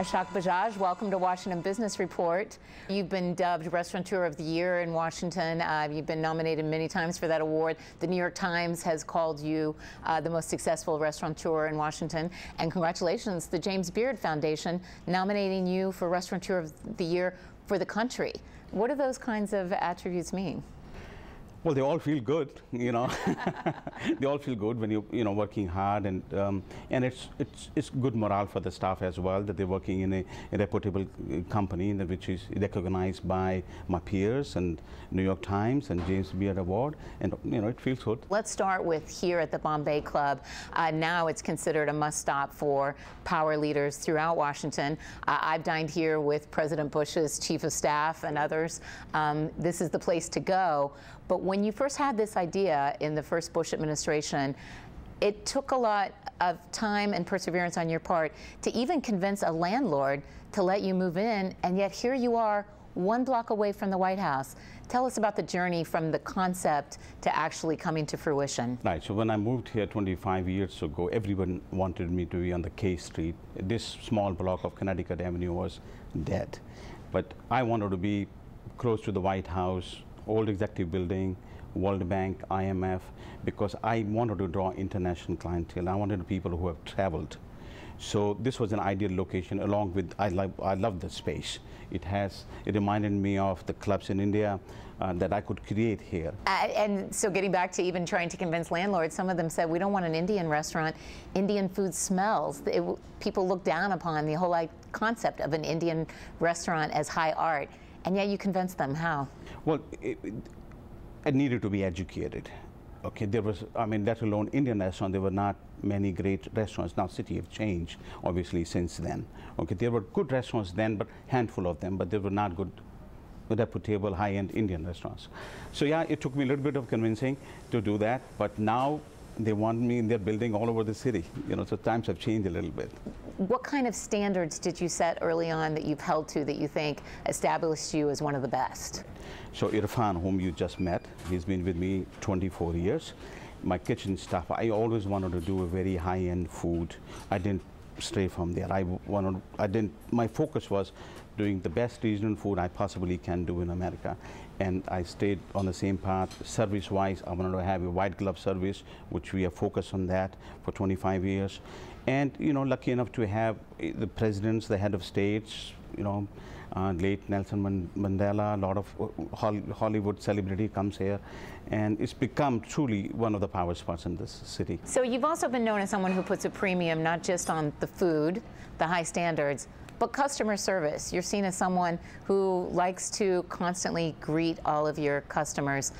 Ashok Bajaj, welcome to Washington Business Report. You've been dubbed Restaurateur of the Year in Washington. You've been nominated many times for that award. The New York Times has called you the most successful restaurateur in Washington. And congratulations, the James Beard Foundation nominating you for Restaurateur of the Year for the country. What do those kinds of attributes mean? Well, they all feel good, you know. They all feel good when you're working hard, and it's good morale for the staff as well that they're working in a reputable company which is recognized by my peers and New York Times and James Beard Award, and it feels good. Let's start with here at the Bombay Club. Now it's considered a must-stop for power leaders throughout Washington. I've dined here with President Bush's chief of staff and others. This is the place to go. But when you first had this idea in the first Bush administration, it took a lot of time and perseverance on your part to even convince a landlord to let you move in, and yet here you are 1 block away from the White House. Tell us about the journey from the concept to actually coming to fruition. Right, so when I moved here 25 years ago, everyone wanted me to be on the K Street. This small block of Connecticut Avenue was dead. But I wanted to be close to the White House, old executive building, World Bank, IMF, because I wanted to draw international clientele. I wanted people who have traveled. So this was an ideal location, along with, I love the space. It reminded me of the clubs in India that I could create here. And so getting back to even trying to convince landlords, some of them said, we don't want an Indian restaurant. Indian food smells. People look down upon the whole concept of an Indian restaurant as high art. And yet you convinced them. How? Well, it needed to be educated. Okay, there was, let alone Indian restaurant, there were not many great restaurants. Now, city have changed, obviously, since then. Okay, there were good restaurants then, but handful of them, but they were not good, reputable, high-end Indian restaurants. So yeah, it took me a little bit of convincing to do that, but now they want me in their building all over the city. So times have changed a little bit. What kind of standards did you set early on that you've held to that you think established you as one of the best? So Irfan, whom you just met, he's been with me 24 years. My kitchen staff, I always wanted to do a very high-end food. I didn't stray from there. My focus was doing the best regional food I possibly can do in America. And I stayed on the same path. Service-wise, I wanted to have a white glove service, which we have focused on that for 25 years. And, lucky enough to have the presidents, the head of states, late Nelson Mandela, a lot of Hollywood celebrity comes here, and it's become truly one of the power spots in this city. So you've also been known as someone who puts a premium not just on the food, the high standards, but customer service. You're seen as someone who likes to constantly greet all of your customers.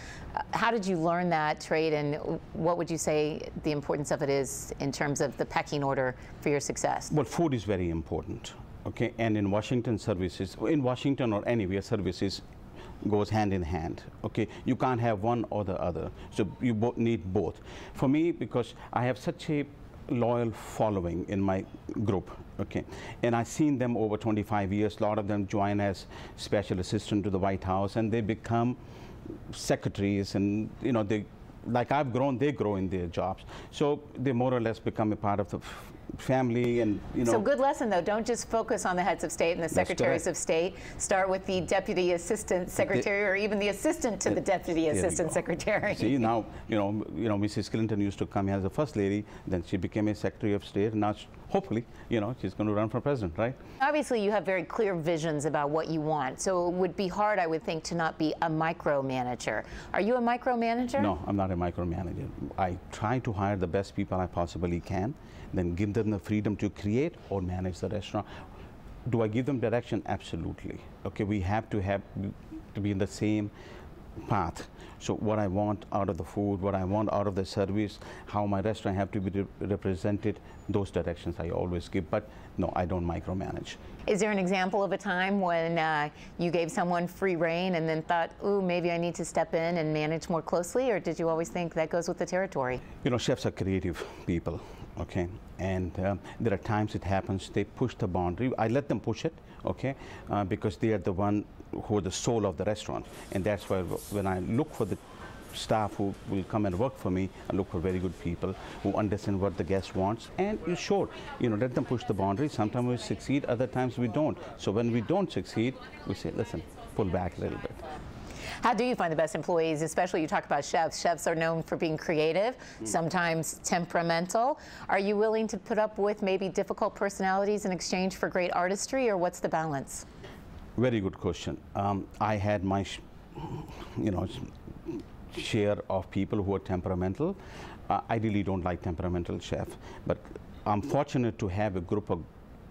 How did you learn that trade, and what would you say the importance of it is in terms of the pecking order for your success? Well, food is very important. Okay, and in Washington, services, in Washington or anywhere, services goes hand in hand. Okay, you can't have one or the other, so you need both. For me, because I have such a loyal following in my group, okay, and I've seen them over 25 years. A lot of them join as special assistant to the White House, and they become secretaries, and like I've grown, they grow in their jobs. So they more or less become a part of the family, and So good lesson though, don't just focus on the heads of state and the secretaries of state. Start with the deputy assistant secretary, or even the assistant to the deputy assistant secretary. See, now, Mrs. Clinton used to come here as a first lady, then she became a secretary of state, and now hopefully, she's going to run for president, right? Obviously, you have very clear visions about what you want, so it would be hard, I would think, to not be a micromanager. Are you a micromanager? No, I'm not a micromanager. I try to hire the best people I possibly can, then give them the freedom to create or manage the restaurant. Do I give them direction? Absolutely. Okay, we have to be in the same path. So what I want out of the food, what I want out of the service, how my restaurant have to be represented, those directions I always give, but no, I don't micromanage. Is there an example of a time when you gave someone free rein and then thought, ooh, maybe I need to step in and manage more closely, or did you always think that goes with the territory? Chefs are creative people, okay, and there are times it happens, they push the boundary. I let them push it, okay, because they are the one who are the soul of the restaurant, and that's why when I look for the staff who will come and work for me. I look for very good people who understand what the guest wants, and you show, let them push the boundaries. Sometimes we succeed, other times we don't. So when we don't succeed, we say, listen, pull back a little bit. How do you find the best employees, especially you talk about chefs? Chefs are known for being creative, sometimes temperamental. Are you willing to put up with maybe difficult personalities in exchange for great artistry, or what's the balance? Very good question. I had my, share of people who are temperamental. I really don't like temperamental chef, but I'm fortunate to have a group of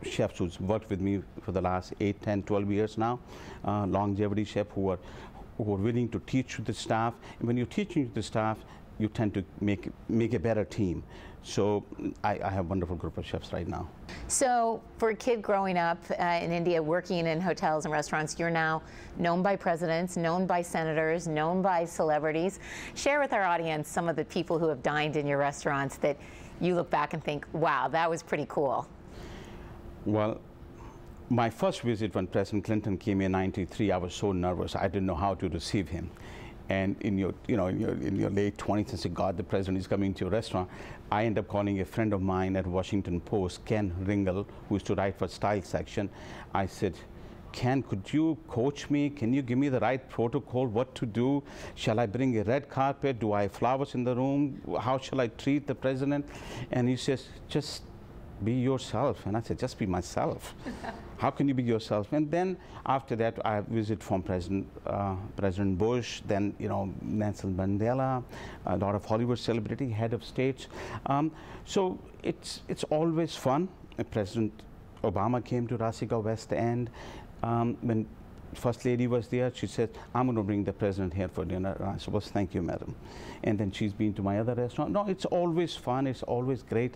chefs who's worked with me for the last 8, 10, 12 years now, longevity chef who are willing to teach the staff. And when you're teaching the staff, you tend to make a better team. So I have a wonderful group of chefs right now. So for a kid growing up in India, working in hotels and restaurants, you're now known by presidents, known by senators, known by celebrities. Share with our audience some of the people who have dined in your restaurants that you look back and think, wow, that was pretty cool. Well, my first visit when President Clinton came in '93, I was so nervous. I didn't know how to receive him. And in your late 20s, and say, God, the president is coming to your restaurant. I ended up calling a friend of mine at Washington Post, Ken Ringel, who used to write for Style section. I said, Ken, could you coach me? Can you give me the right protocol, what to do? Shall I bring a red carpet? Do I have flowers in the room? How shall I treat the president? And he says, just be yourself. And I said, just be myself. How can you be yourself? And then after that, I visit from President Bush, then Nelson Mandela, a lot of Hollywood celebrity, head of states. So it's always fun. President Obama came to Rasika West End. When First Lady was there, she said, I'm going to bring the president here for dinner. And I said, well, thank you, madam. And then she's been to my other restaurant. No, it's always fun. It's always great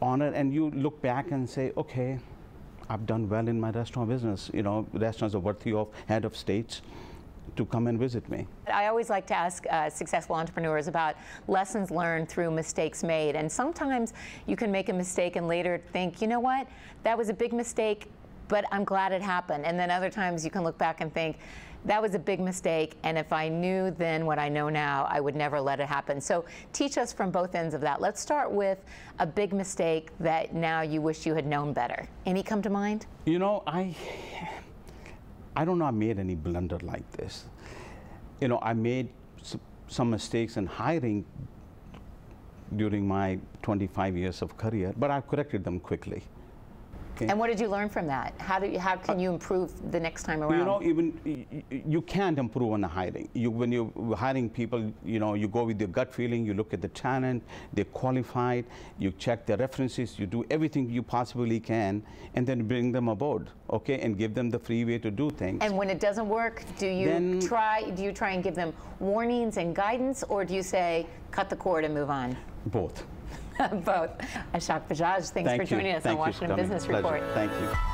honor. And you look back and say, okay, I've done well in my restaurant business. Restaurants are worthy of head of states to come and visit me. I always like to ask successful entrepreneurs about lessons learned through mistakes made. And sometimes you can make a mistake and later think, you know what, that was a big mistake, but I'm glad it happened. And then other times you can look back and think, that was a big mistake, and if I knew then what I know now, I would never let it happen. So teach us from both ends of that. Let's start with a big mistake that now you wish you had known better. Any come to mind? I don't know I made any blunder like this. I made some mistakes in hiring during my 25 years of career, but I've corrected them quickly. Okay. And what did you learn from that? How can you improve the next time around? You can't improve on the hiring. When you're hiring people, you go with your gut feeling, you look at the talent, they're qualified, you check their references, you do everything you possibly can, and then bring them aboard, okay, and give them the free way to do things. And when it doesn't work, do you try and give them warnings and guidance, or do you say, cut the cord and move on? Both. Both. Ashok Bajaj, thanks for joining us on Washington Business Report. Thank you.